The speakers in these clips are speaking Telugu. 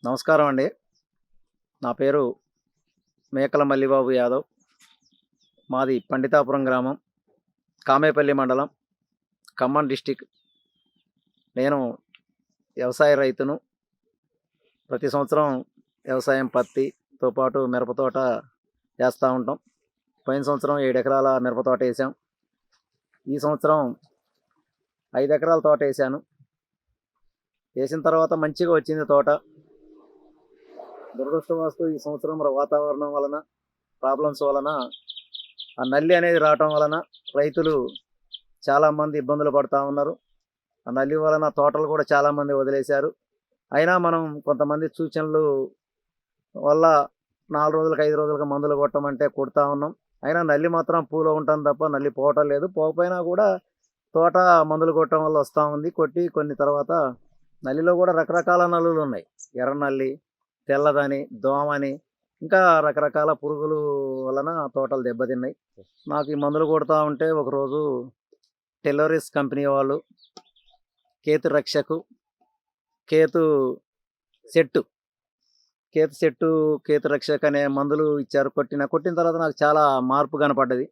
నమస్కారం అండి. నా పేరు మేకల మల్లిబాబు యాదవ్. మాది పండితాపురం గ్రామం, కామేపల్లి మండలం, ఖమ్మం డిస్టిక్. నేను వ్యవసాయ రైతును. ప్రతి సంవత్సరం వ్యవసాయం పత్తితో పాటు మిరప తోట వేస్తూ ఉంటాం. పోయిన సంవత్సరం 7 ఎకరాల మిరప తోట వేసాం. ఈ సంవత్సరం 5 ఎకరాల తోట వేసాను. వేసిన తర్వాత మంచిగా వచ్చింది తోట. దురదృష్టవస్తు ఈ సంవత్సరం వాతావరణం వలన, ప్రాబ్లమ్స్ వలన, ఆ నల్లి అనేది రావటం వలన రైతులు చాలామంది ఇబ్బందులు పడుతూ ఉన్నారు. ఆ నల్లి వలన తోటలు కూడా చాలామంది వదిలేశారు. అయినా మనం కొంతమంది సూచనలు వల్ల 4 రోజులకు 5 రోజులకు మందులు కొట్టమంటే కొడతా ఉన్నాం. అయినా నల్లి మాత్రం పూలో ఉంటుంది తప్ప నల్లి పోవటం లేదు. పోకపోయినా కూడా తోట మందులు కొట్టడం వల్ల వస్తూ ఉంది. కొట్టి కొన్ని తర్వాత నల్లిలో కూడా రకరకాల నల్లులు ఉన్నాయి. ఎర్ర నల్లి, తెల్లదని, దోమని, ఇంకా రకరకాల పురుగులు వలన తోటలు దెబ్బతిన్నాయి. నాకు ఈ మందులు కొడుతూ ఉంటే ఒకరోజు టెల్లోరిస్ కంపెనీ వాళ్ళు కేత్ రక్షకు, కేతు సెట్టు, కేతు రక్షక్ అనే మందులు ఇచ్చారు. కొట్టిన తర్వాత నాకు చాలా మార్పు కనపడ్డది.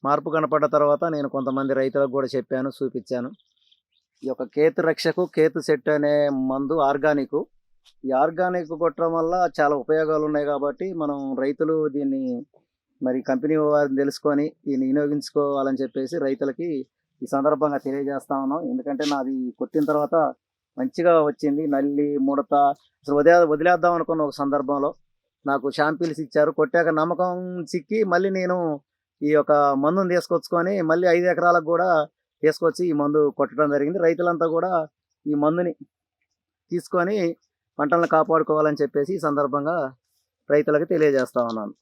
మార్పు కనపడ్డ తర్వాత నేను కొంతమంది రైతులకు కూడా చెప్పాను, చూపించాను. ఈ యొక్క కేతు రక్షకు, కేతు సెట్ అనే మందు ఆర్గానిక్. ఈ ఆర్గానిక్ కొట్టడం వల్ల చాలా ఉపయోగాలు ఉన్నాయి. కాబట్టి మనం రైతులు దీన్ని మరి కంపెనీ వారిని తెలుసుకొని దీన్ని వినియోగించుకోవాలని చెప్పేసి రైతులకి ఈ సందర్భంగా తెలియజేస్తా ఉన్నాం. ఎందుకంటే నాది కొట్టిన తర్వాత మంచిగా వచ్చింది. నల్లి, ముడత అసలు వదిలేద్దాం అనుకున్న ఒక సందర్భంలో నాకు షాంపిల్స్ ఇచ్చారు. కొట్టాక నమ్మకం చిక్కి మళ్ళీ నేను ఈ యొక్క మందుని తీసుకొచ్చుకొని మళ్ళీ 5 ఎకరాలకు కూడా తీసుకొచ్చి ఈ మందు కొట్టడం జరిగింది. రైతులంతా కూడా ఈ మందుని తీసుకొని పంటలను కాపాడుకోవాలని చెప్పేసి ఈ సందర్భంగా రైతులకు తెలియజేస్తా ఉన్నాను.